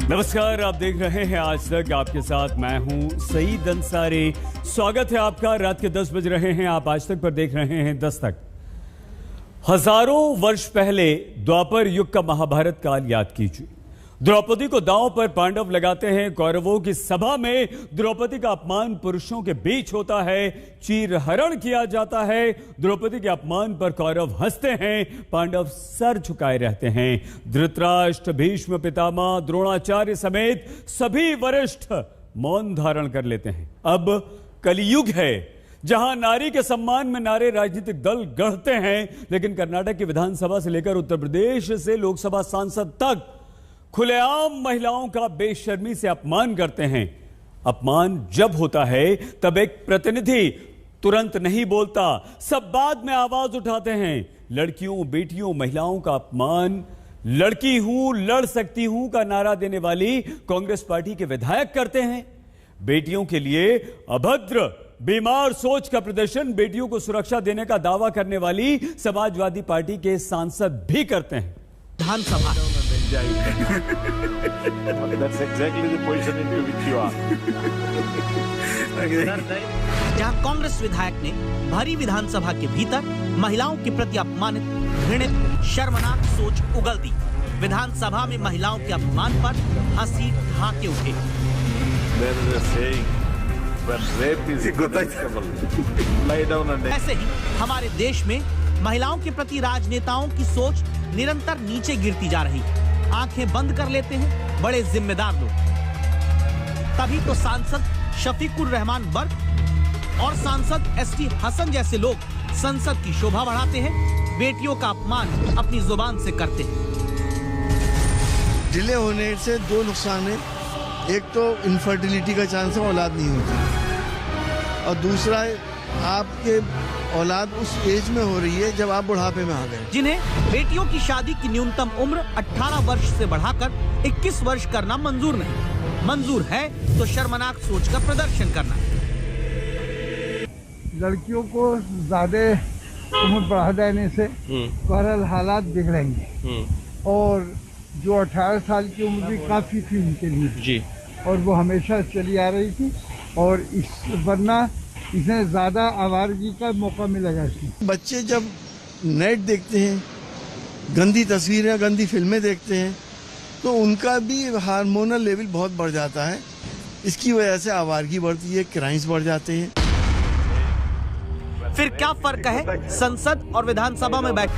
नमस्कार, आप देख रहे हैं आज तक। आपके साथ मैं हूं सईद अंसारी। स्वागत है आपका। रात के 10 बज रहे हैं। आप आज तक पर देख रहे हैं 10 तक। हजारों वर्ष पहले द्वापर युग का महाभारत काल याद कीजिए। द्रौपदी को दांव पर पांडव लगाते हैं। कौरवों की सभा में द्रौपदी का अपमान पुरुषों के बीच होता है। चीरहरण किया जाता है। द्रौपदी के अपमान पर कौरव हंसते हैं, पांडव सर झुकाए रहते हैं। धृतराष्ट्र, भीष्म पितामह, द्रोणाचार्य समेत सभी वरिष्ठ मौन धारण कर लेते हैं। अब कलियुग है जहां नारी के सम्मान में नारे राजनीतिक दल गढ़ते हैं, लेकिन कर्नाटक की विधानसभा से लेकर उत्तर प्रदेश से लोकसभा सांसद तक खुलेआम महिलाओं का बेशर्मी से अपमान करते हैं। अपमान जब होता है तब एक प्रतिनिधि तुरंत नहीं बोलता, सब बाद में आवाज उठाते हैं। लड़कियों, बेटियों, महिलाओं का अपमान, लड़की हूं, लड़ सकती हूं का नारा देने वाली कांग्रेस पार्टी के विधायक करते हैं। बेटियों के लिए अभद्र, बीमार सोच का प्रदर्शन बेटियों को सुरक्षा देने का दावा करने वाली समाजवादी पार्टी के सांसद भी करते हैं। विधानसभा जहां कांग्रेस विधायक ने भरी विधानसभा के भीतर महिलाओं के प्रति अपमानित, घृणित, शर्मनाक सोच उगल दी। विधानसभा में महिलाओं के अपमान पर हंसी ढाके उठे। ऐसे ही हमारे देश में महिलाओं के प्रति राजनेताओं की सोच निरंतर नीचे गिरती जा रही। आंखें बंद कर लेते हैं बड़े जिम्मेदार लोग। तभी तो सांसद शफीकुर रहमान बर्क और सांसद एसटी हसन जैसे लोग संसद की शोभा बढ़ाते हैं, बेटियों का अपमान अपनी जुबान से करते हैं। डिले होने से दो नुकसान है। एक तो इनफर्टिलिटी का चांस है, औलाद नहीं होती, और दूसरा आपके औलाद उस एज में हो रही है जब आप बुढ़ापे में आ गए। जिन्हें बेटियों की शादी की न्यूनतम उम्र 18 वर्ष से बढ़ाकर 21 वर्ष करना मंजूर नहीं। मंजूर है तो शर्मनाक सोच का प्रदर्शन करना। लड़कियों को ज्यादा उम्र बढ़ा देने से बहरहाल हालात बिगड़ेंगे, और जो 18 साल की उम्र भी काफी थी उनके लिए जी, और वो हमेशा चली आ रही थी, और वरना इसमें ज्यादा आवारगी का मौका मिलेगा। बच्चे जब नेट देखते हैं, गंदी तस्वीरें, गंदी फिल्में देखते हैं, तो उनका भी हार्मोनल लेवल बहुत बढ़ जाता है। इसकी वजह से आवारगी बढ़ती है, क्राइम्स बढ़ जाते हैं। फिर क्या फर्क है संसद और विधानसभा में बैठ।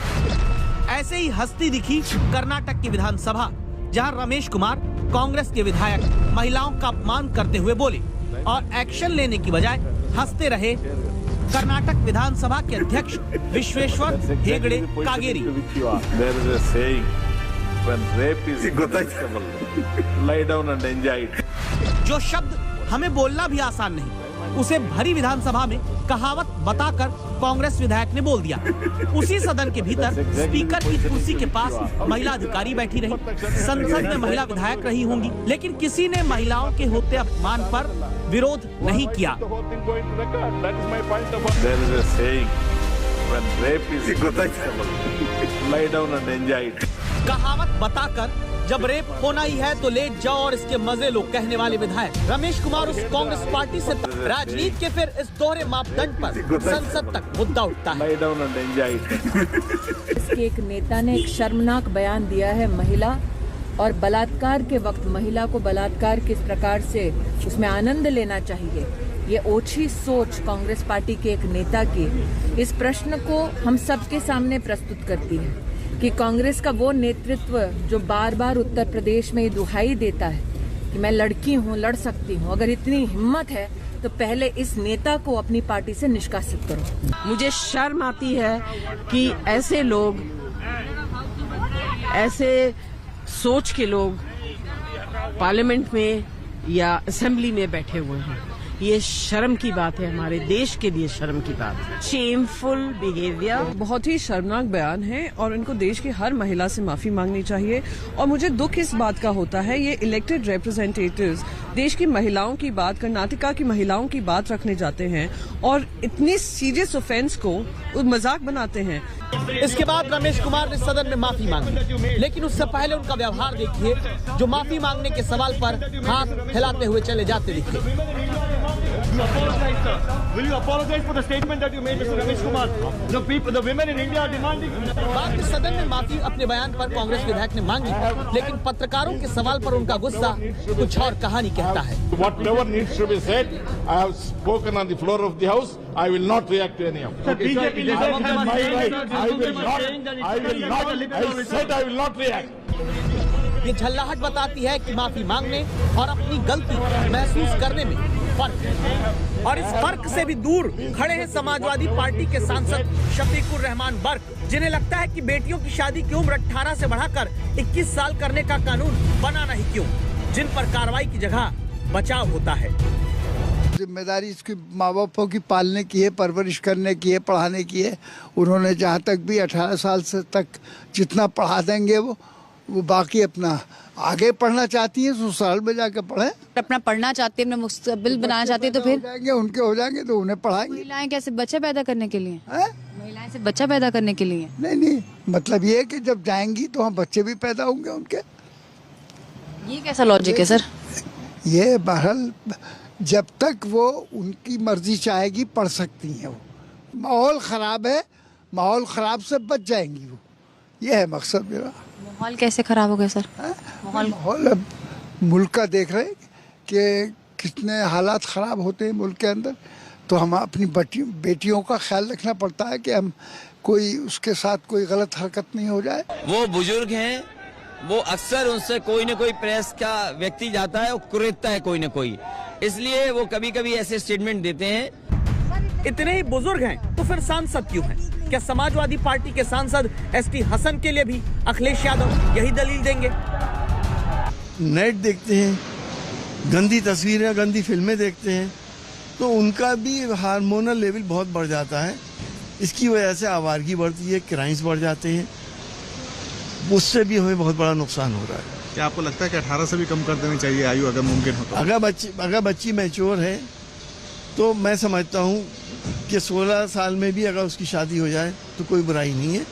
ऐसे ही हंसती दिखी कर्नाटक की विधानसभा, जहां रमेश कुमार, कांग्रेस के विधायक, महिलाओं का अपमान करते हुए बोले और एक्शन लेने की बजाय हंसते रहे कर्नाटक विधानसभा के अध्यक्ष विश्वेश्वर हेगड़े कागेरी। जो शब्द हमें बोलना भी आसान नहीं, उसे भरी विधानसभा में कहावत बताकर कांग्रेस विधायक ने बोल दिया। उसी सदन के भीतर स्पीकर की कुर्सी के पास महिला अधिकारी बैठी रही। संसद में महिला विधायक रही होंगी, लेकिन किसी ने महिलाओं के होते अपमान पर विरोध नहीं किया। कहावत बताकर जब रेप होना ही है तो लेट जाओ और इसके मजे लो, कहने वाले विधायक रमेश कुमार उस कांग्रेस पार्टी से राजनीति के फिर इस दोहरे मापदंड पर संसद तक मुद्दा उठता है। इसके एक नेता ने एक शर्मनाक बयान दिया है। महिला और बलात्कार के वक्त महिला को बलात्कार किस प्रकार से उसमें आनंद लेना चाहिए, ये ओछी सोच कांग्रेस पार्टी के एक नेता की इस प्रश्न को हम सबके सामने प्रस्तुत करती है कि कांग्रेस का वो नेतृत्व जो बार बार उत्तर प्रदेश में ये दुहाई देता है कि मैं लड़की हूँ, लड़ सकती हूँ, अगर इतनी हिम्मत है तो पहले इस नेता को अपनी पार्टी से निष्कासित करो। मुझे शर्म आती है कि ऐसे लोग, ऐसे सोच के लोग पार्लियामेंट में या असेंबली में बैठे हुए हैं। ये शर्म की बात है, हमारे देश के लिए शर्म की बात है। शेमफुल बिहेवियर, बहुत ही शर्मनाक बयान है और इनको देश की हर महिला से माफी मांगनी चाहिए। और मुझे दुख इस बात का होता है, ये इलेक्टेड रिप्रेजेंटेटिव्स देश की महिलाओं की बात, कर्नाटका की महिलाओं की बात रखने जाते हैं और इतनी सीरियस ऑफेंस को मजाक बनाते हैं। इसके बाद रमेश कुमार ने सदन में माफी मांगी, लेकिन उससे पहले उनका व्यवहार देखिए, जो माफी मांगने के सवाल पर हाथ हिलाते हुए चले जाते दिखे। Will you apologize for the statement that you made, Mr. Ramesh Kumar? The women in India are demanding. बाद में सदन में माफी अपने बयान पर कांग्रेस विधायक ने मांगी, लेकिन पत्रकारों के सवाल पर उनका गुस्सा कुछ और कहानी कहता है। Whatever needs to be said, I have spoken on the floor of the house. I will not react to any of it. I said I will not react. ये झल्लाहट बताती है कि माफी मांगने और अपनी गलती महसूस करने में फर्क है। और इस फर्क से भी दूर खड़े हैं समाजवादी पार्टी के सांसद शफीकुर रहमान बर्क, जिन्हें लगता है कि बेटियों की शादी की उम्र 18 से बढ़ाकर 21 साल करने का कानून बनाना ही क्यों, जिन पर कार्रवाई की जगह बचाव होता है। जिम्मेदारी इसकी माँ बापों की पालने की है, परवरिश करने की है, पढ़ाने की है। उन्होंने जहाँ तक भी 18 साल से तक जितना पढ़ा देंगे वो बाकी अपना आगे पढ़ना चाहती है ससुराल में जाकर पढ़े, अपना पढ़ना चाहती है, अपना मुस्तकबिल बनाना चाहती है, तो फिर उनके हो जाएंगे तो उन्हें पढ़ाएंगे। महिलाएं कैसे बच्चा पैदा करने के लिए है? महिलाएं से बच्चा पैदा करने के लिए नहीं, मतलब ये है कि जब जाएंगी तो हम बच्चे भी पैदा होंगे उनके। ये कैसा लॉजिक है सर? ये बहरहाल जब तक वो उनकी मर्जी चाहेगी पढ़ सकती हैं। वो माहौल खराब है, माहौल खराब से बच जाएंगी वो, ये है मकसद मेरा। माहौल कैसे खराब हो गया सर? माहौल अब मुल्क का देख रहे कि कितने हालात खराब होते हैं मुल्क के अंदर, तो हम अपनी बेटियों का ख्याल रखना पड़ता है कि हम कोई उसके साथ कोई गलत हरकत नहीं हो जाए। वो बुजुर्ग हैं, वो अक्सर उनसे कोई न कोई प्रेस का व्यक्ति जाता है, वो कुरेदता है कोई न कोई, इसलिए वो कभी कभी ऐसे स्टेटमेंट देते हैं। इतने ही बुजुर्ग हैं तो फिर सांसद क्यों हैं? क्या समाजवादी पार्टी के सांसद एसटी हसन के लिए भी अखिलेश यादव यही दलील देंगे? नेट देखते हैं, गंदी तस्वीरें, गंदी फिल्में देखते हैं, तो उनका भी हार्मोनल लेवल बहुत बढ़ जाता है। इसकी वजह से आवारगी बढ़ती है, क्राइम्स बढ़ जाते हैं, उससे भी हमें बहुत बड़ा नुकसान हो रहा है। क्या आपको लगता है कि 18 से भी कम कर देनी चाहिए आयु अगर मुमकिन हो तो? अगर बच्ची मैच्योर है तो मैं समझता हूँ कि 16 साल में भी अगर उसकी शादी हो जाए तो कोई बुराई नहीं है।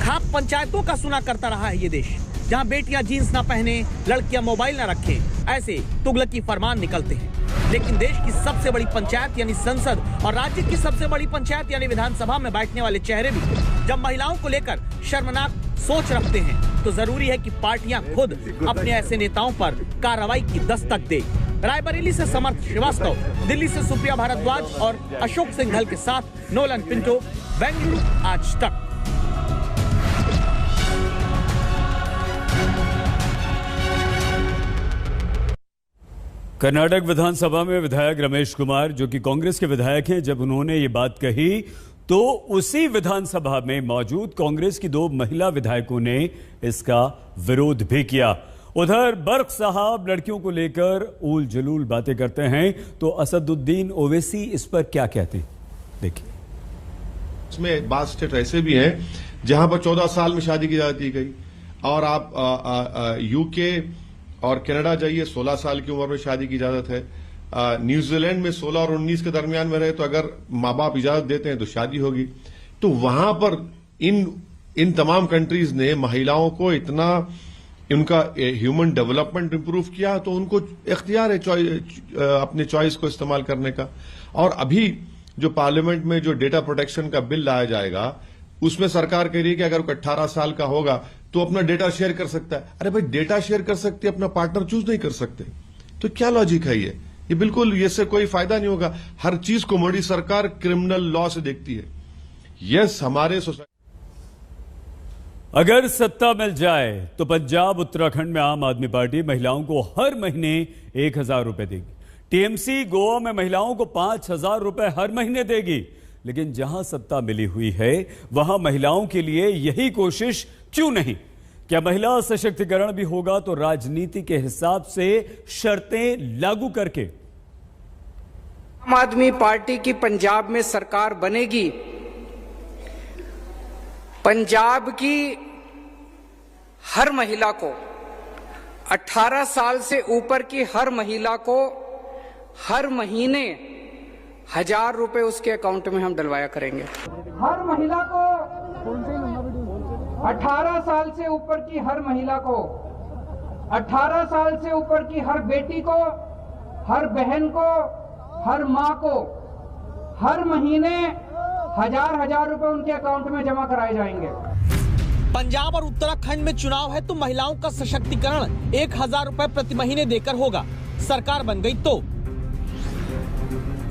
खाप पंचायतों का सुना करता रहा है ये देश, जहाँ बेटियां जीन्स ना पहने, लड़कियां मोबाइल ना रखें, ऐसे तुगलकी फरमान निकलते हैं। लेकिन देश की सबसे बड़ी पंचायत यानी संसद और राज्य की सबसे बड़ी पंचायत यानी विधानसभा में बैठने वाले चेहरे भी जब महिलाओं को लेकर शर्मनाक सोच रखते हैं, तो जरूरी है कि पार्टियां खुद अपने ऐसे नेताओं पर कार्रवाई की दस्तक दे। रायबरेली से समर्थ श्रीवास्तव, दिल्ली से सुप्रिया भारद्वाज और अशोक सिंघल के साथ नोलन पिंटो, बेंगलुरु आज तक। कर्नाटक विधानसभा में विधायक रमेश कुमार, जो कि कांग्रेस के विधायक हैं, जब उन्होंने ये बात कही तो उसी विधानसभा में मौजूद कांग्रेस की 2 महिला विधायकों ने इसका विरोध भी किया। उधर बर्क साहब लड़कियों को लेकर ऊल जलूल बातें करते हैं, तो असदुद्दीन ओवैसी इस पर क्या कहते हैं, देखिए। इसमें बात स्टेट ऐसे भी है जहां पर 14 साल में शादी की जाती गई, और आप यूके और कनाडा जाइए 16 साल की उम्र में शादी की इजाजत है। न्यूजीलैंड में 16 और 19 के दरमियान में रहे तो अगर माँ बाप इजाजत देते हैं तो शादी होगी। तो वहां पर इन तमाम कंट्रीज ने महिलाओं को इतना उनका ह्यूमन डेवलपमेंट इंप्रूव किया, तो उनको इख्तियार है अपने चॉइस को इस्तेमाल करने का। और अभी जो पार्लियामेंट में जो डेटा प्रोटेक्शन का बिल लाया जाएगा, उसमें सरकार कह रही है कि अगर कोई 18 साल का होगा तो अपना डेटा शेयर कर सकता है। अरे भाई, डेटा शेयर कर सकते, अपना पार्टनर चूज नहीं कर सकते, तो क्या लॉजिक है ये बिल्कुल, इससे कोई फायदा नहीं होगा। हर चीज को मोदी सरकार क्रिमिनल लॉ से देखती है। यस, हमारे सोसाइटी अगर सत्ता मिल जाए तो पंजाब उत्तराखंड में आम आदमी पार्टी महिलाओं को हर महीने 1000 रुपए देगी। टीएमसी गोवा में महिलाओं को 5000 रुपए हर महीने देगी। लेकिन जहां सत्ता मिली हुई है वहां महिलाओं के लिए यही कोशिश क्यों नहीं? क्या महिला सशक्तिकरण भी होगा तो राजनीति के हिसाब से शर्तें लागू करके? आम आदमी पार्टी की पंजाब में सरकार बनेगी। पंजाब की हर महिला को 18 साल से ऊपर की हर महिला को हर महीने 1,000 रुपए उसके अकाउंट में हम डलवाया करेंगे। हर महिला को 18 साल से ऊपर की हर महिला को, 18 साल से ऊपर की हर बेटी को, हर बहन को, हर माँ को हर महीने 1,000 रुपए उनके अकाउंट में जमा कराए जाएंगे। पंजाब और उत्तराखंड में चुनाव है तो महिलाओं का सशक्तिकरण 1,000 रुपए प्रति महीने देकर होगा। सरकार बन गई तो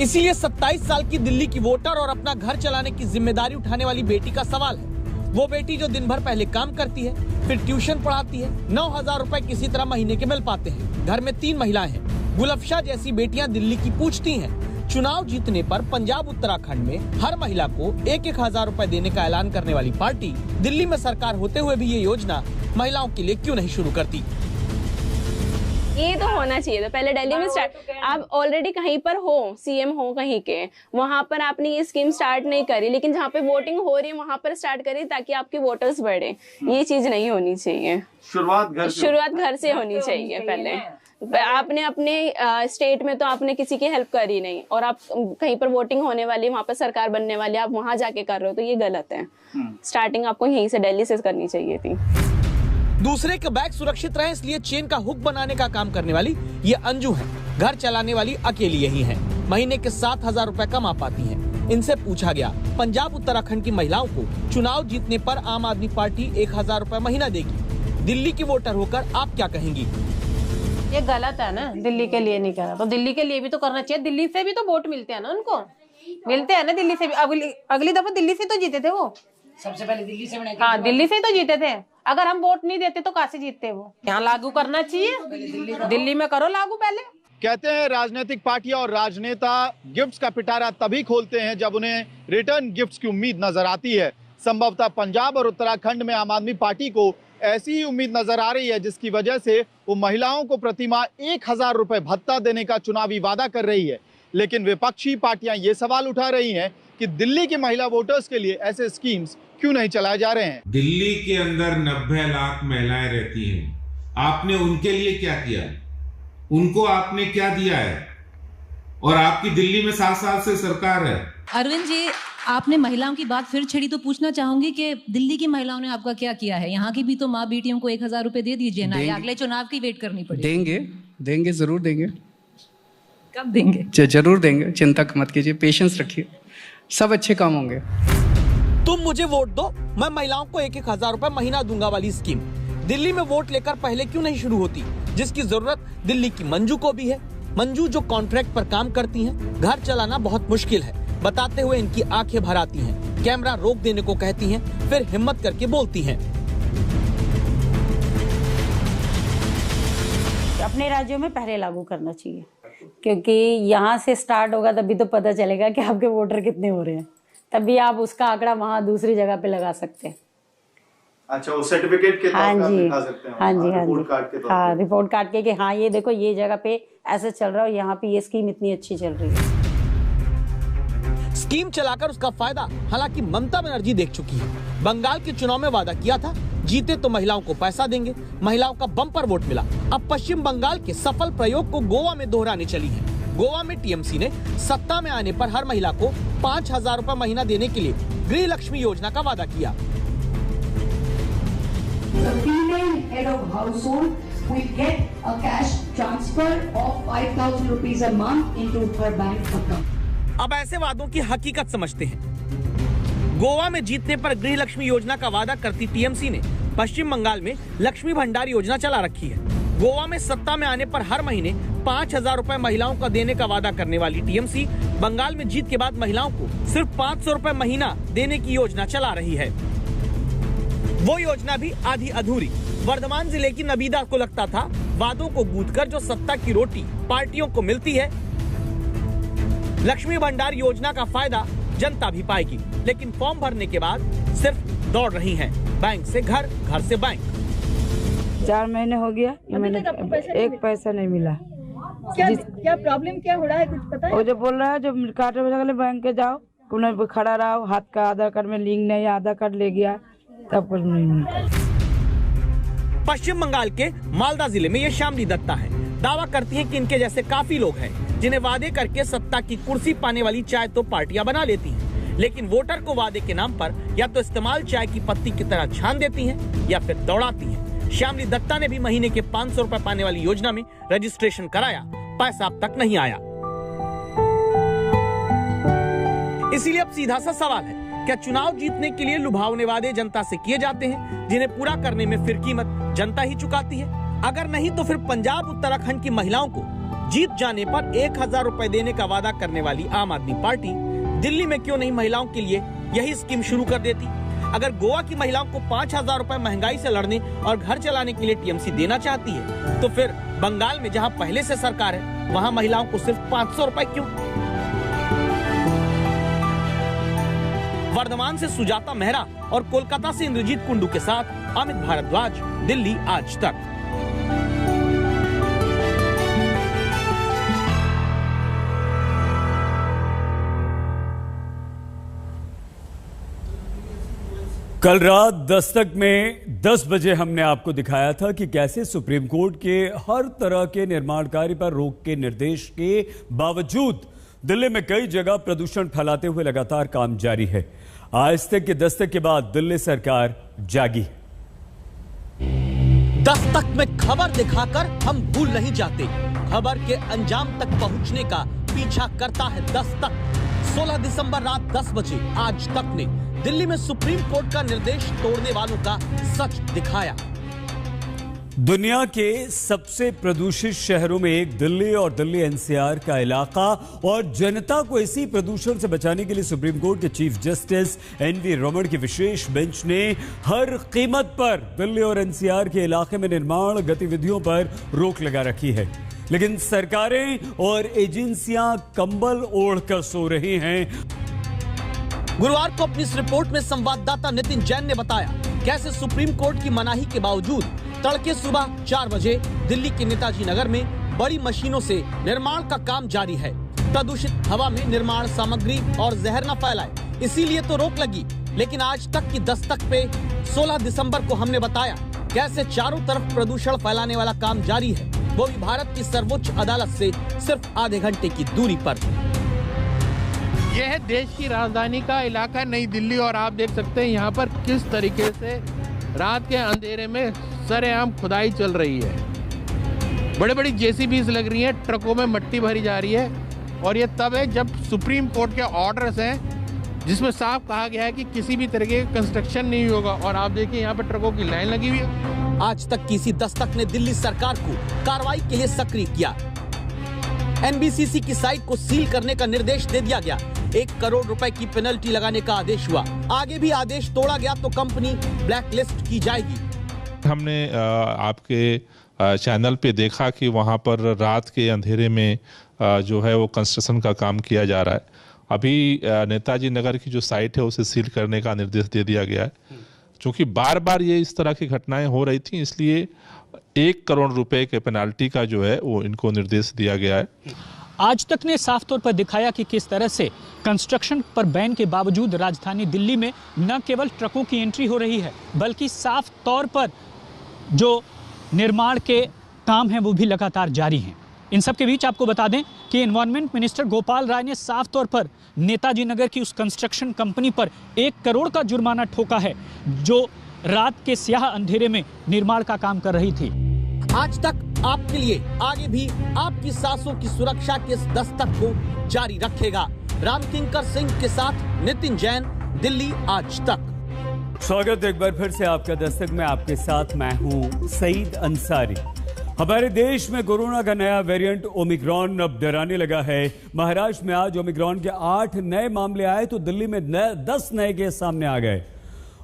इसीलिए 27 साल की दिल्ली की वोटर और अपना घर चलाने की जिम्मेदारी उठाने वाली बेटी का सवाल है। वो बेटी जो दिन भर पहले काम करती है, फिर ट्यूशन पढ़ाती है, 9,000 रुपए किसी तरह महीने के मिल पाते हैं। घर में 3 महिलाएं हैं। गुलफशा जैसी बेटियां दिल्ली की पूछती हैं। चुनाव जीतने पर पंजाब उत्तराखंड में हर महिला को 1,000 रुपए देने का ऐलान करने वाली पार्टी दिल्ली में सरकार होते हुए भी ये योजना महिलाओं के लिए क्यों नहीं शुरू करती? ये तो होना चाहिए। तो पहले दिल्ली में स्टार्ट, आप ऑलरेडी कहीं पर हो, सीएम हो कहीं के, वहां पर आपने ये स्कीम स्टार्ट नहीं करी, लेकिन जहाँ पे वोटिंग हो रही है वहां पर स्टार्ट करी ताकि आपके वोटर्स बढ़े। ये चीज नहीं होनी चाहिए। शुरुआत घर से होनी चाहिए। पहले आपने अपने स्टेट में तो आपने किसी की हेल्प करी नहीं, और आप कहीं पर वोटिंग होने वाली, वहां पर सरकार बनने वाली, आप वहां जाके कर रहे हो, तो ये गलत है। स्टार्टिंग आपको यहीं से, दिल्ली से करनी चाहिए थी। दूसरे के बैग सुरक्षित रहे इसलिए चेन का हुक बनाने का काम करने वाली ये अंजू है। घर चलाने वाली अकेली यही है। महीने के 7,000 रुपए कमा पाती हैं। इनसे पूछा गया पंजाब उत्तराखंड की महिलाओं को चुनाव जीतने पर आम आदमी पार्टी 1,000 रुपए महीना देगी। दिल्ली की वोटर होकर आप क्या कहेंगी? ये गलत है ना, दिल्ली के लिए नहीं करा तो दिल्ली के लिए भी तो करना चाहिए। दिल्ली से भी तो वोट मिलते हैं ना, उनको मिलते हैं ना दिल्ली से भी। अगली दफा दिल्ली से तो जीते थे वो, सबसे पहले दिल्ली से। हाँ, दिल्ली से तो जीते थे। अगर हम वोट नहीं देते तो कहाँ से जीतते वो? यहाँ लागू करना चाहिए, दिल्ली में करो लागू पहले। कहते हैं राजनीतिक पार्टियां और राजनेता गिफ्ट्स का पिटारा तभी खोलते हैं जब उन्हें रिटर्न गिफ्ट्स की उम्मीद नजर आती है। संभवतः पंजाब और उत्तराखंड में आम आदमी पार्टी को ऐसी ही उम्मीद नजर आ रही है, जिसकी वजह से वो महिलाओं को प्रतिमाह 1,000 रुपए भत्ता देने का चुनावी वादा कर रही है। लेकिन विपक्षी पार्टियां ये सवाल उठा रही हैं कि दिल्ली की महिला वोटर्स के लिए ऐसे स्कीम्स क्यों नहीं चलाए जा रहे हैं। दिल्ली के अंदर 90 लाख महिलाएं रहती हैं। आपने उनके लिए क्या किया? उनको आपने क्या दिया है? और आपकी दिल्ली में 7 साल से सरकार है। अरविंद जी, आपने महिलाओं की बात फिर छेड़ी तो पूछना चाहूंगी कि दिल्ली की महिलाओं ने आपका क्या किया है? यहाँ की भी तो माँ बेटियों को 1,000 रुपए दे दीजिए ना, या अगले चुनाव की वेट करनी पड़ेगी? देंगे, जरूर देंगे। कब देंगे? जरूर देंगे, चिंता मत कीजिए, पेशेंस रखिए, सब अच्छे काम होंगे। तुम मुझे वोट दो, मैं महिलाओं को 1,000 रुपए महीना दूंगा वाली स्कीम दिल्ली में वोट लेकर पहले क्यों नहीं शुरू होती, जिसकी जरूरत दिल्ली की मंजू को भी है। मंजू जो कॉन्ट्रैक्ट पर काम करती हैं, घर चलाना बहुत मुश्किल है बताते हुए इनकी आंखें भर आती हैं। कैमरा रोक देने को कहती हैं, फिर हिम्मत करके बोलती हैं। अपने राज्यों में पहले लागू करना चाहिए, क्योंकि यहाँ से स्टार्ट होगा तभी तो पता चलेगा कि आपके वोटर कितने हो रहे हैं, तभी आप उसका आंकड़ा वहाँ दूसरी जगह पे लगा सकते हैं। अच्छा, वो सर्टिफिकेट के हाँ जी, दिखा सकते हैं। हाँ जी, रिपोर्ट कार्ड के तौर हाँ, रिपोर्ट कार्ड के कि हाँ ये देखो ये जगह पे ऐसे चल रहा है, यहाँ पे ये स्कीम इतनी अच्छी चल रही है। स्कीम चलाकर उसका फायदा हालांकि ममता बनर्जी देख चुकी है। बंगाल के चुनाव में वादा किया था, जीते तो महिलाओं को पैसा देंगे, महिलाओं का बम्पर वोट मिला। अब पश्चिम बंगाल के सफल प्रयोग को गोवा में दोहराने चली है। गोवा में टीएमसी ने सत्ता में आने पर हर महिला को 5,000 रुपए महीना देने के लिए गृह लक्ष्मी योजना का वादा किया। The female head of household will get a cash transfer of 5,000 rupees a month into her bank account. अब ऐसे वादों की हकीकत समझते हैं। गोवा में जीतने पर गृह लक्ष्मी योजना का वादा करती टीएमसी ने पश्चिम बंगाल में लक्ष्मी भंडार योजना चला रखी है। गोवा में सत्ता में आने पर हर महीने 5,000 रुपए महिलाओं का देने का वादा करने वाली टीएमसी बंगाल में जीत के बाद महिलाओं को सिर्फ 500 रुपए महीना देने की योजना चला रही है। वो योजना भी आधी अधूरी। वर्धमान जिले की नबीदा को लगता था वादों को गूंथकर जो सत्ता की रोटी पार्टियों को मिलती है, लक्ष्मी भंडार योजना का फायदा जनता भी पाएगी। लेकिन फॉर्म भरने के बाद सिर्फ दौड़ रही हैं, बैंक से घर, घर से बैंक। 4 महीने हो गया, मैंने एक पैसा नहीं मिला। क्या प्रॉब्लम क्या हो रहा है, कुछ पता है? वो जो बोल रहा है, जो काटे बजे बैंक के जाओ, उन्हें खड़ा रहो, हाथ का आधार कार्ड में लिंक नहीं, आधार कार्ड ले गया, तब कुछ नहीं मिलता। पश्चिम बंगाल के मालदा जिले में ये श्यामली दत्ता है। दावा करती हैं कि इनके जैसे काफी लोग हैं जिन्हें वादे करके सत्ता की कुर्सी पाने वाली चाय तो पार्टियां बना लेती हैं, लेकिन वोटर को वादे के नाम पर या तो इस्तेमाल चाय की पत्ती की तरह छान देती हैं या फिर दौड़ाती हैं। श्यामली दत्ता ने भी महीने के 500 रुपए पाने वाली योजना में रजिस्ट्रेशन कराया, पैसा अब तक नहीं आया। इसीलिए अब सीधा सा सवाल है, क्या चुनाव जीतने के लिए लुभावने वादे जनता से किए जाते हैं जिन्हें पूरा करने में फिर कीमत जनता ही चुकाती है? अगर नहीं तो फिर पंजाब उत्तराखंड की महिलाओं को जीत जाने पर 1000 रुपए देने का वादा करने वाली आम आदमी पार्टी दिल्ली में क्यों नहीं महिलाओं के लिए यही स्कीम शुरू कर देती? अगर गोवा की महिलाओं को 5000 रुपए महंगाई से लड़ने और घर चलाने के लिए टीएमसी देना चाहती है, तो फिर बंगाल में जहां पहले से सरकार है वहां महिलाओं को सिर्फ 500 रुपए क्यों? वर्धमान से सुजाता मेहरा और कोलकाता से इंद्रजीत कुंडू के साथ अमित भारद्वाज, दिल्ली आज तक। कल रात दस्तक में 10 बजे हमने आपको दिखाया था कि कैसे सुप्रीम कोर्ट के हर तरह के निर्माण कार्य पर रोक के निर्देश के बावजूद दिल्ली में कई जगह प्रदूषण फैलाते हुए लगातार काम जारी है। आज तक के दस्तक के बाद दिल्ली सरकार जागी। दस्तक में खबर दिखाकर हम भूल नहीं जाते, खबर के अंजाम तक पहुंचने का पीछा करता है दस्तक। 16 दिसंबर रात 10 बजे आज तक ने दिल्ली में सुप्रीम कोर्ट का निर्देश तोड़ने वालों का सच दिखाया। दुनिया के सबसे प्रदूषित शहरों में एक दिल्ली और दिल्ली एनसीआर का इलाका, और जनता को इसी प्रदूषण से बचाने के लिए सुप्रीम कोर्ट के चीफ जस्टिस एनवी रमन की विशेष बेंच ने हर कीमत पर दिल्ली और एनसीआर के इलाके में निर्माण गतिविधियों पर रोक लगा रखी है। लेकिन सरकारें और एजेंसियां कंबल ओढ़कर सो रही हैं। गुरुवार को अपनी इस रिपोर्ट में संवाददाता नितिन जैन ने बताया कैसे सुप्रीम कोर्ट की मनाही के बावजूद तड़के सुबह 4 बजे दिल्ली के नेताजी नगर में बड़ी मशीनों से निर्माण का काम जारी है। प्रदूषित हवा में निर्माण सामग्री और जहर न फैलाए, इसीलिए तो रोक लगी। लेकिन आज तक की दस्तक पे 16 दिसंबर को हमने बताया कैसे चारों तरफ प्रदूषण फैलाने वाला काम जारी है, वो भी भारत की सर्वोच्च अदालत से सिर्फ आधे घंटे की दूरी पर। यह है देश की राजधानी का इलाका नई दिल्ली, और आप देख सकते हैं यहाँ पर किस तरीके से रात के अंधेरे में सरेआम खुदाई चल रही है। बड़े बड़ी जेसीबीज लग रही हैं, ट्रकों में मिट्टी भरी जा रही है, और ये तब है जब सुप्रीम कोर्ट के ऑर्डर्स हैं जिसमें साफ कहा गया है कि किसी भी तरीके का कंस्ट्रक्शन नहीं होगा। और आप देखिए यहाँ पर ट्रकों की लाइन लगी हुई है। आज तक की इसी दस्तक ने दिल्ली सरकार को कार्रवाई के लिए सक्रिय किया। एनबीसीसी की साइट को सील करने का निर्देश दे दिया गया। 1 करोड़ रुपए की पेनल्टी लगाने का आदेश हुआ। आगे भी आदेश तोड़ा गया तो कंपनी ब्लैकलिस्ट की जाएगी। हमने आपके चैनल पे देखा कि वहाँ पर रात के अंधेरे में जो है वो कंस्ट्रक्शन का काम किया जा रहा है। अभी नेताजी नगर की जो साइट है उसे सील करने का निर्देश दे दिया गया है। क्योंकि बार बार ये इस तरह की घटनाएं हो रही थी, इसलिए 1 करोड़ रुपए के पेनाल्टी का जो है वो इनको निर्देश दिया गया है। आज तक ने साफ तौर पर दिखाया कि किस तरह से कंस्ट्रक्शन पर बैन के बावजूद राजधानी दिल्ली में न केवल ट्रकों की एंट्री हो रही है, बल्कि साफ तौर पर जो निर्माण के काम हैं वो भी लगातार जारी हैं। इन सब के बीच आपको बता दें कि एनवायरनमेंट मिनिस्टर गोपाल राय ने साफ तौर पर नेताजी नगर की उस कंस्ट्रक्शन कंपनी पर 1 करोड़ का जुर्माना ठोका है जो रात के स्याह अंधेरे में निर्माण का काम कर रही थी। आज तक आपके लिए आगे भी आपकी सांसों की सुरक्षा के इस दस्तक को जारी रखेगा। रामकिंकर सिंह के साथ नितिन जैन, दिल्ली आज तक। स्वागत एक बार फिर से आपका दस्तक में। आपके साथ मैं हूं सईद अंसारी। हमारे देश में कोरोना का नया वेरिएंट ओमिक्रॉन अब डराने लगा है। महाराष्ट्र में आज ओमिक्रॉन के 8 नए मामले आए तो दिल्ली में 10 नए केस सामने आ गए।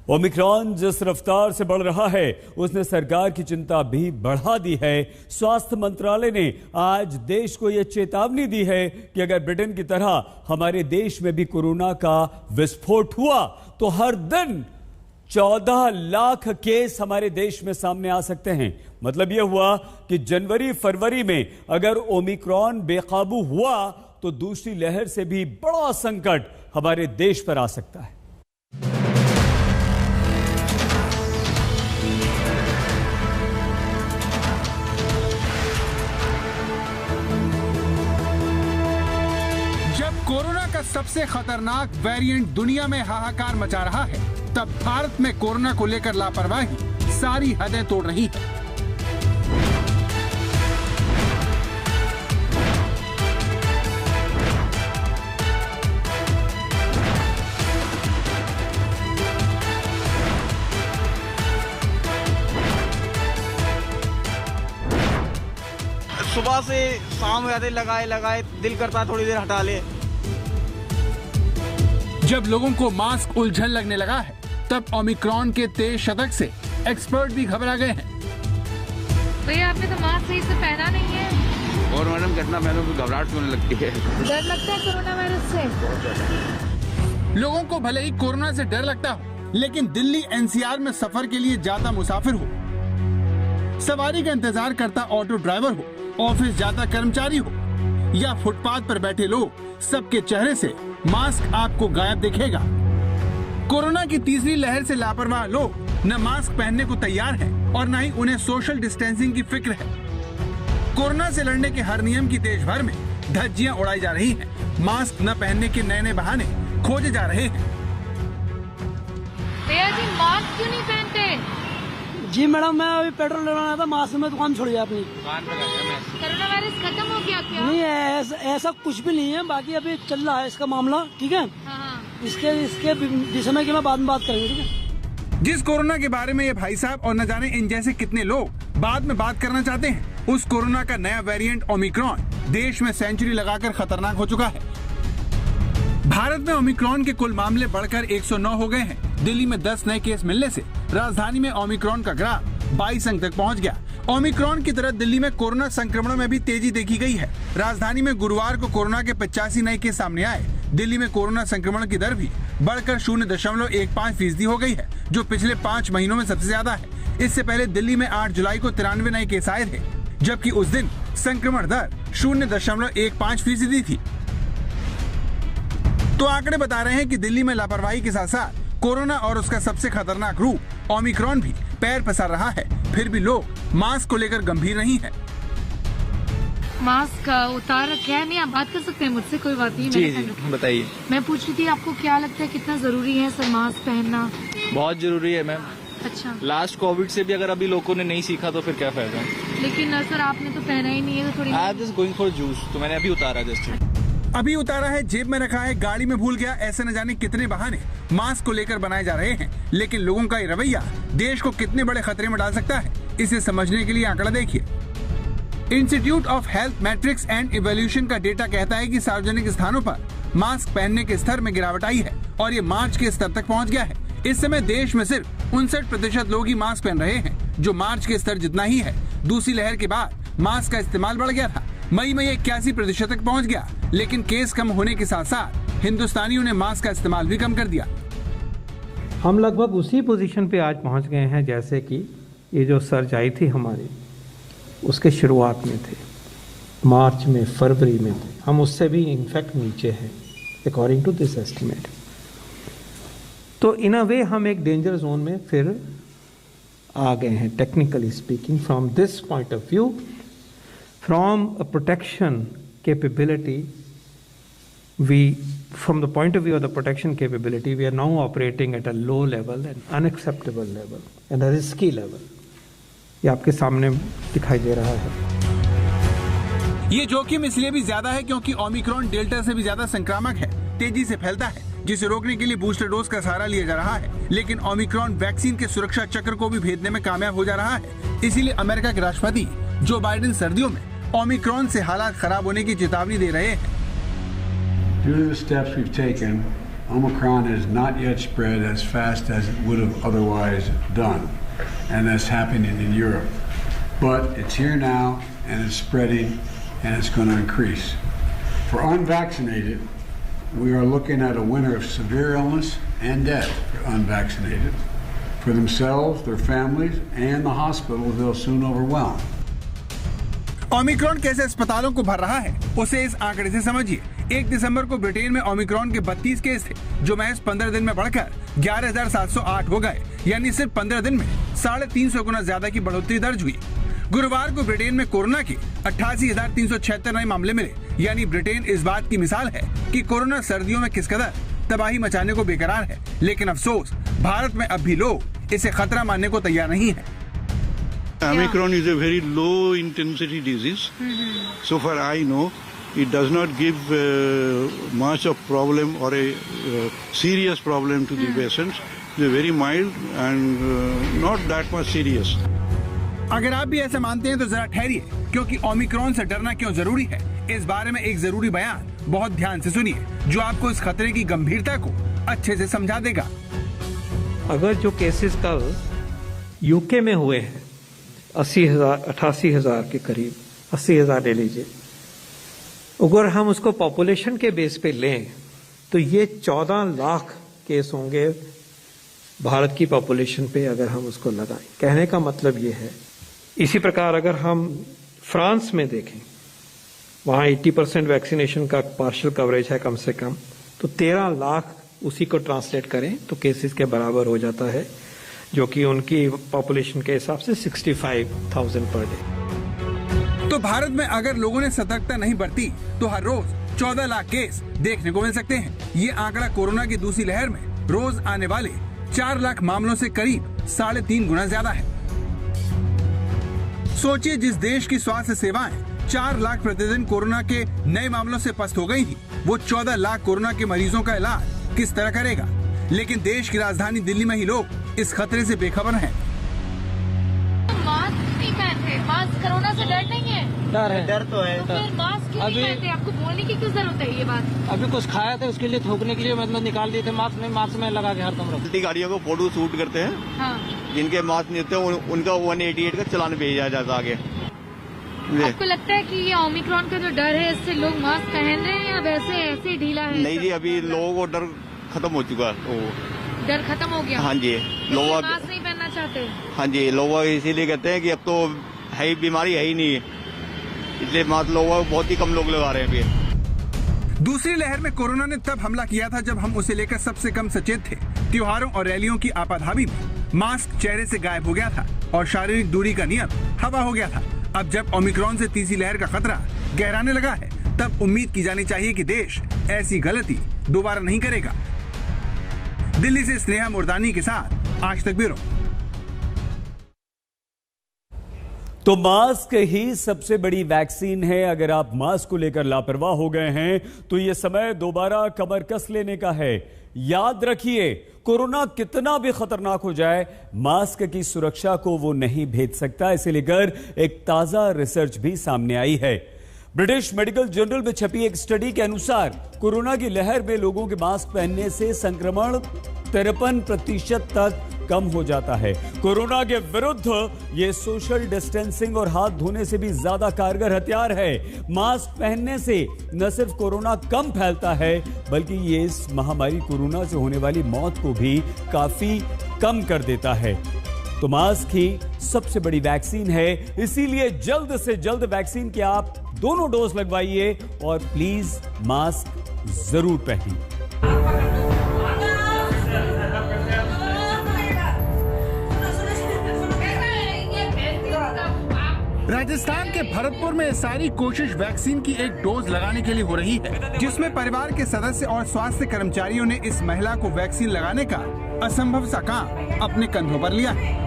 ओमिक्रॉन जिस रफ्तार से बढ़ रहा है उसने सरकार की चिंता भी बढ़ा दी है। स्वास्थ्य मंत्रालय ने आज देश को यह चेतावनी दी है कि अगर ब्रिटेन की तरह हमारे देश में भी कोरोना का विस्फोट हुआ तो हर दिन 14 लाख केस हमारे देश में सामने आ सकते हैं। मतलब यह हुआ कि जनवरी फरवरी में अगर ओमिक्रॉन बेकाबू हुआ तो दूसरी लहर से भी बड़ा संकट हमारे देश पर आ सकता है। का सबसे खतरनाक वेरिएंट दुनिया में हाहाकार मचा रहा है, तब भारत में कोरोना को लेकर लापरवाही सारी हदें तोड़ रही है। सुबह से शाम हो जाते लगाए दिल करता है थोड़ी देर हटा ले। जब लोगों को मास्क उलझन लगने लगा है, तब ओमिक्रॉन के तेज शतक से एक्सपर्ट भी घबरा गए हैं। भैया आपने तो मास्क सही से पहना नहीं है। और मैडम कितना पहनो तो घबराहट होने लगती है। डर लगता है कोरोना वायरस से। लोगों को भले ही कोरोना से डर लगता हो, लेकिन दिल्ली एनसीआर में सफर के लिए जाता मुसाफिर हो, सवारी का इंतजार करता ऑटो ड्राइवर हो, ऑफिस जाता कर्मचारी हो या फुटपाथ पर बैठे लोग, सबके चेहरे से मास्क आपको गायब दिखेगा। कोरोना की तीसरी लहर से लापरवाह लोग न मास्क पहनने को तैयार हैं और न ही उन्हें सोशल डिस्टेंसिंग की फिक्र है। कोरोना से लड़ने के हर नियम की देश भर में धज्जियां उड़ाई जा रही हैं। मास्क न पहनने के नए नए बहाने खोजे जा रहे हैं। भैया जी मास्क क्यों नहीं पहनते? जी मैडम, मैं अभी पेट्रोल लेना आया था, मास्क में दुकान छोड़ गया अपनी। कोरोना वायरस खत्म हो गया क्या? नहीं, ऐसा कुछ भी नहीं है। बाकी अभी चल रहा है इसका मामला, ठीक है। इसके विषय में बाद में बात करेंगे, ठीक है। जिस कोरोना के बारे में ये भाई साहब और न जाने इन जैसे कितने लोग बाद में बात करना चाहते हैं, उस कोरोना का नया वेरिएंट ओमिक्रॉन देश में सेंचुरी लगाकर खतरनाक हो चुका है। भारत में ओमिक्रॉन के कुल मामले बढ़कर 109 हो गए हैं। दिल्ली में 10 नए केस मिलने से राजधानी में ओमिक्रॉन का ग्राफ 22 अंक तक पहुंच गया। ओमिक्रॉन की तरह दिल्ली में कोरोना संक्रमण में भी तेजी देखी गई है। राजधानी में गुरुवार को कोरोना के 85 नए केस सामने आए। दिल्ली में कोरोना संक्रमण की दर भी बढ़कर 0.15% हो गई है, जो पिछले 5 महीनों में सबसे ज्यादा है। इससे पहले दिल्ली में 8 जुलाई को 93 नए केस आए थे, जबकि उस दिन संक्रमण दर 0.15% थी। तो आंकड़े बता रहे हैं कि दिल्ली में लापरवाही के साथ साथ कोरोना और उसका सबसे खतरनाक रूप ओमिक्रॉन भी पैर पसार रहा है। फिर भी लोग मास्क को लेकर गंभीर नहीं है। मास्क उतार रखा है, नहीं आप बात कर सकते हैं मुझसे, कोई बात नहीं। जी बताइए। मैं पूछ रही थी आपको क्या लगता है कितना जरूरी है सर मास्क पहनना? बहुत जरूरी है मैम। अच्छा, लास्ट कोविड से भी अगर अभी लोगों ने नहीं सीखा तो फिर क्या फायदा? लेकिन सर आपने तो पहना ही नहीं है तो थोड़ी। I am just going for juice, तो मैंने अभी उतारा जस्ट। अभी उतारा है, जेब में रखा है, गाड़ी में भूल गया, ऐसे न जाने कितने बहाने मास्क को लेकर बनाए जा रहे हैं। लेकिन लोगों का ये रवैया देश को कितने बड़े खतरे में डाल सकता है, इसे समझने के लिए आंकड़ा देखिए। Institute of health matrix and evolution का डेटा कहता है कि सार्वजनिक स्थानों पर मास्क पहनने के स्तर में गिरावट आई है और ये मार्च के स्तर तक पहुंच गया है। इस समय देश में सिर्फ 59% लोग ही मास्क पहन रहे हैं, जो मार्च के स्तर जितना ही है। दूसरी लहर के बाद मास्क का इस्तेमाल बढ़ गया था, मई में 81% तक पहुंच गया। लेकिन केस कम होने के साथ साथ हिंदुस्तानियों ने मास्क का इस्तेमाल भी कम कर दिया। हम लगभग उसी पोजीशन पे आज पहुंच गए हैं जैसे कि ये जो सर्ज आई थी हमारी, उसके शुरुआत में थे, मार्च में, फरवरी में थे। हम उससे भी इनफैक्ट नीचे हैं अकॉर्डिंग टू दिस एस्टिमेट। तो इन अ वे हम एक डेंजर जोन में फिर आ गए हैं, technically speaking. From this point of view, from a protection capability, from the point of view of the protection capability, we are now operating at a low level, an unacceptable level, and a risky level. ये आपके सामने दिखाई दे रहा है। ये जोखिम इसलिए भी ज्यादा है क्योंकि ओमिक्रॉन डेल्टा से भी ज्यादा संक्रामक है, तेजी से फैलता है, जिसे रोकने के लिए बूस्टर डोज का सहारा लिया जा रहा है। लेकिन ओमिक्रॉन वैक्सीन के सुरक्षा चक्र को भी भेदने में कामयाब हो जा रहा है। इसीलिए अमेरिका के राष्ट्रपति जो बाइडेन सर्दियों में ओमिक्रॉन से हालात खराब होने की चेतावनी दे रहे हैं। Due to the steps we've taken, Omicron has not yet spread as fast as it would have otherwise done, and that's happening in Europe. But it's here now, and it's spreading, and it's going to increase. For unvaccinated, we are looking at a winter of severe illness and death for unvaccinated. For themselves, their families, and the hospitals they'll soon overwhelm. Omicron कैसे अस्पतालों को भर रहा है, उसे इस आंकड़े से समझिए। 1 दिसंबर को ब्रिटेन में ओमिक्रॉन के 32 केस थे, जो महज 15 दिन में बढ़कर 11,708 हो गए। यानी सिर्फ 15 दिन में 350 गुना ज्यादा की बढ़ोतरी दर्ज हुई। गुरुवार को ब्रिटेन में कोरोना के 88,376 नए मामले मिले, यानी ब्रिटेन इस बात की मिसाल है कि कोरोना सर्दियों में किस कदर तबाही मचाने को बेकरार है। लेकिन अफसोस, भारत में अब भी लोग इसे खतरा मानने को तैयार नहीं है। Omicron is a very low intensity disease. So far I know, it does not give much of problem or a serious problem to the patients. They are very mild and not that much serious. अगर आप भी ऐसा मानते हैं तो जरा ठहरिए, क्योंकि Omicron से डरना क्यों जरूरी है, इस बारे में एक जरूरी बयान बहुत ध्यान से सुनिए, जो आपको इस खतरे की गंभीरता को अच्छे से समझा देगा। अगर जो केसेस कल यूके में हुए हैं 88,000 के करीब, 80,000 ले लीजिए, अगर हम उसको पॉपुलेशन के बेस पे लें तो ये 14 लाख केस होंगे भारत की पॉपुलेशन पे अगर हम उसको लगाएं। कहने का मतलब ये है, इसी प्रकार अगर हम फ्रांस में देखें, वहाँ 80% वैक्सीनेशन का पार्शियल कवरेज है कम से कम, तो 13 लाख उसी को ट्रांसलेट करें तो केसेस के बराबर हो जाता है, जो कि उनकी पॉपुलेशन के हिसाब से 65,000 पर डे। तो भारत में अगर लोगों ने सतर्कता नहीं बरती तो हर रोज 14 लाख केस देखने को मिल सकते हैं। ये आंकड़ा कोरोना की दूसरी लहर में रोज आने वाले 4 लाख मामलों से करीब 3.5 गुना ज्यादा है। सोचिए, जिस देश की स्वास्थ्य सेवाएं 4 लाख प्रतिदिन कोरोना के नए मामलों से पस्त हो गई थी, वो 14 लाख कोरोना के मरीजों का इलाज किस तरह करेगा। लेकिन देश की राजधानी दिल्ली में ही लोग इस खतरे से बेखबर हैं। मास्क नहीं पहनते, मास्क कोरोना से डर नहीं है? डर तो है। तो फिर मास्क क्यों नहीं पहनते? आपको बोलने की क्यों जरूरत है ये बात? अभी कुछ खाया था, उसके लिए थूकने के लिए मतलब निकाल दिए थे मास्क में लगा के हर कमरा। गाड़ियों को फोटो शूट करते हैं। हाँ। जिनके मास्क नहीं होते उनका 188 का चालान भेजा जाता आगे। आपको लगता है कि ये ओमिक्रॉन का जो डर है, इससे लोग मास्क पहन रहे हैं या वैसे ऐसे ढीला है? नहीं जी, अभी लोगों को डर खत्म हो चुका है। डर खत्म हो गया? हाँ जी, लोग मास्क नहीं पहनना चाहते। हाँ जी, लोग इसीलिए कहते हैं कि अब तो है ही, बीमारी है ही नहीं, इसलिए मास्क लोग बहुत ही कम लोग लगा रहे हैं अभी। दूसरी लहर में कोरोना ने तब हमला किया था जब हम उसे लेकर सबसे कम सचेत थे। त्योहारों और रैलियों की आपाधापी में मास्क चेहरे से गायब हो गया था और शारीरिक दूरी का नियम हवा हो गया था। अब जब ओमिक्रॉन से तीसरी लहर का खतरा गहराने लगा है, तब उम्मीद की जानी चाहिए कि देश ऐसी गलती दोबारा नहीं करेगा। दिल्ली से स्नेहा मुर्दानी के साथ आज तक ब्यूरो। तो मास्क ही सबसे बड़ी वैक्सीन है। अगर आप मास्क को लेकर लापरवाह हो गए हैं तो यह समय दोबारा कमर कस लेने का है। याद रखिए, कोरोना कितना भी खतरनाक हो जाए, मास्क की सुरक्षा को वो नहीं भेज सकता। इसे लेकर एक ताजा रिसर्च भी सामने आई है। ब्रिटिश मेडिकल जर्नल में छपी एक स्टडी के अनुसार कोरोना की लहर में लोगों के मास्क पहनने से संक्रमण 53% तक कम हो जाता है। कोरोना के विरुद्ध ये सोशल डिस्टेंसिंग और हाथ धोने से भी ज्यादा कारगर हथियार है। मास्क पहनने से न सिर्फ कोरोना कम फैलता है, बल्कि ये इस महामारी कोरोना से होने वाली मौत को भी काफी कम कर देता है। तो मास्क ही सबसे बड़ी वैक्सीन है। इसीलिए जल्द से जल्द वैक्सीन के आप दोनों डोज लगवाइए और प्लीज मास्क जरूर पहनिए। राजस्थान के भरतपुर में सारी कोशिश वैक्सीन की एक डोज लगाने के लिए हो रही है, जिसमें परिवार के सदस्य और स्वास्थ्य कर्मचारियों ने इस महिला को वैक्सीन लगाने का असंभव सा काम अपने कंधों पर लिया है।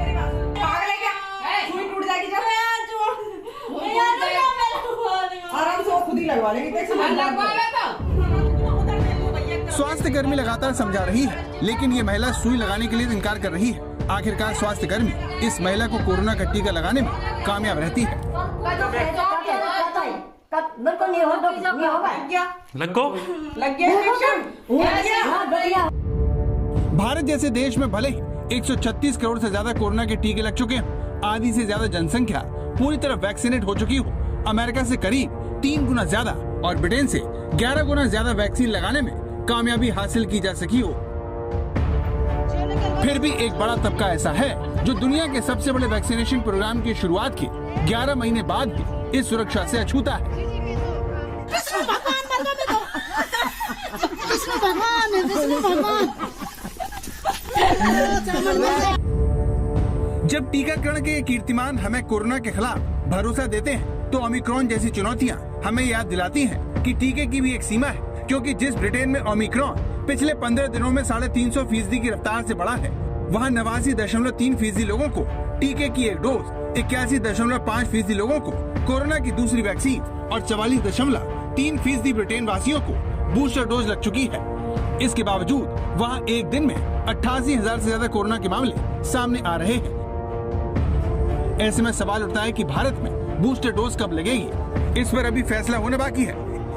स्वास्थ्य कर्मी लगातार समझा रही है, लेकिन ये महिला सुई लगाने के लिए इनकार कर रही है। आखिरकार स्वास्थ्य कर्मी इस महिला को कोरोना का टीका लगाने में कामयाब रहती है। भारत जैसे देश में भले ही 136 करोड़ से ज्यादा कोरोना के टीके लग चुके हैं, आधी से ज्यादा जनसंख्या पूरी तरह वैक्सीनेट हो चुकी हो, अमेरिका से करीब 3 गुना ज्यादा और ब्रिटेन से 11 गुना ज्यादा वैक्सीन लगाने में कामयाबी हासिल की जा सकी हो, फिर भी एक बड़ा तबका ऐसा है जो दुनिया के सबसे बड़े वैक्सीनेशन प्रोग्राम की शुरुआत के 11 महीने बाद भी इस सुरक्षा से अछूता है। जब टीकाकरण के कीर्तिमान हमें कोरोना के खिलाफ भरोसा देते हैं, तो ओमिक्रॉन जैसी चुनौतियां हमें याद दिलाती हैं कि टीके की भी एक सीमा है, क्योंकि जिस ब्रिटेन में ओमिक्रॉन पिछले 15 दिनों में 350% की रफ्तार से बढ़ा है, वहाँ 89.3% लोगों को टीके की एक डोज, 81.5% लोगों को कोरोना की दूसरी वैक्सीन और 44.3% ब्रिटेन वासियों को बूस्टर डोज लग चुकी है। इसके बावजूद वहाँ एक दिन में 88,000 से ज्यादा कोरोना के मामले सामने आ रहे हैं। ऐसे में सवाल उठता है कि भारत में बूस्टर डोज कब लगेगी। इस पर अभी फैसला होने बाकी है।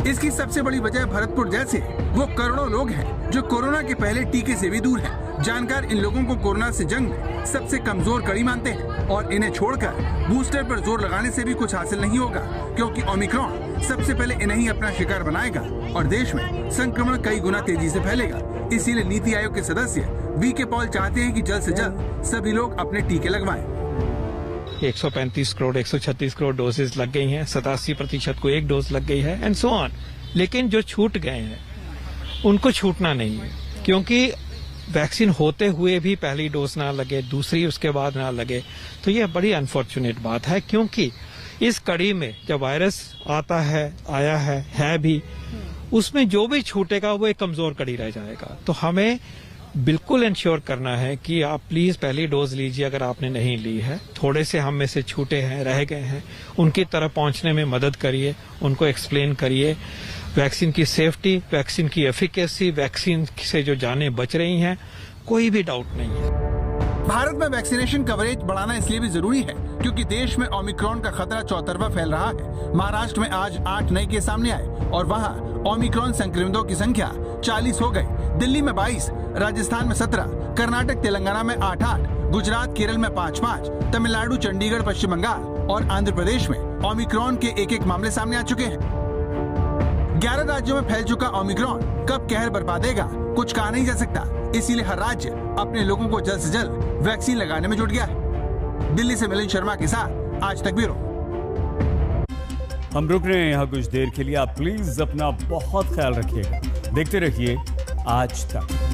इसकी सबसे बड़ी वजह भरतपुर जैसे वो करोड़ों लोग हैं जो कोरोना के पहले टीके से भी दूर हैं। जानकार इन लोगों को कोरोना से जंग में सबसे कमजोर कड़ी मानते हैं और इन्हें छोड़कर बूस्टर पर जोर लगाने से भी कुछ हासिल नहीं होगा, क्योंकि ओमिक्रॉन सबसे पहले इन्हें ही अपना शिकार बनाएगा और देश में संक्रमण कई गुना तेजी से फैलेगा। इसीलिए नीति आयोग के सदस्य वी.के. पॉल चाहते हैं कि जल्द से जल्द सभी लोग अपने टीके लगवाएं। 135 करोड़ 136 करोड़ डोजेस लग गई हैं, 87% को एक डोज लग गई है एंड सो ऑन। लेकिन जो छूट गए हैं उनको छूटना नहीं है, क्योंकि वैक्सीन होते हुए भी पहली डोज ना लगे, दूसरी उसके बाद ना लगे, तो यह बड़ी अनफॉर्चुनेट बात है। क्योंकि इस कड़ी में जब वायरस आता है, आया है भी, उसमें जो भी छूटेगा वो एक कमजोर कड़ी रह जाएगा। तो हमें बिल्कुल इंश्योर करना है कि आप प्लीज पहली डोज लीजिए अगर आपने नहीं ली है। थोड़े से हम में से छूटे हैं, रह गए हैं, उनकी तरफ पहुंचने में मदद करिए, उनको एक्सप्लेन करिए वैक्सीन की सेफ्टी, वैक्सीन की एफिकेसी, वैक्सीन से जो जानें बच रही हैं, कोई भी डाउट नहीं है। भारत में वैक्सीनेशन कवरेज बढ़ाना इसलिए भी जरूरी है क्योंकि देश में ओमिक्रॉन का खतरा चौतरफा फैल रहा है। महाराष्ट्र में आज 8 नए केस सामने आए और वहाँ ओमिक्रॉन संक्रमितों की संख्या 40 हो गई। दिल्ली में 22, राजस्थान में 17, कर्नाटक तेलंगाना में 8-8, गुजरात केरल में 5-5, तमिलनाडु, चंडीगढ़, पश्चिम बंगाल और आंध्र प्रदेश में ओमिक्रॉन के एक मामले सामने आ चुके हैं। 11 राज्यों में फैल चुका ओमिक्रॉन कब कहर बरपा देगा कुछ कहा नहीं जा सकता। इसीलिए हर राज्य अपने लोगों को जल्द से जल्द वैक्सीन लगाने में जुट गया है। दिल्ली से मिलिंद शर्मा के साथ आज तक ब्यूरो। हम रुक रहे हैं यहाँ कुछ देर के लिए। आप प्लीज अपना बहुत ख्याल रखिएगा। देखते रहिए आज तक।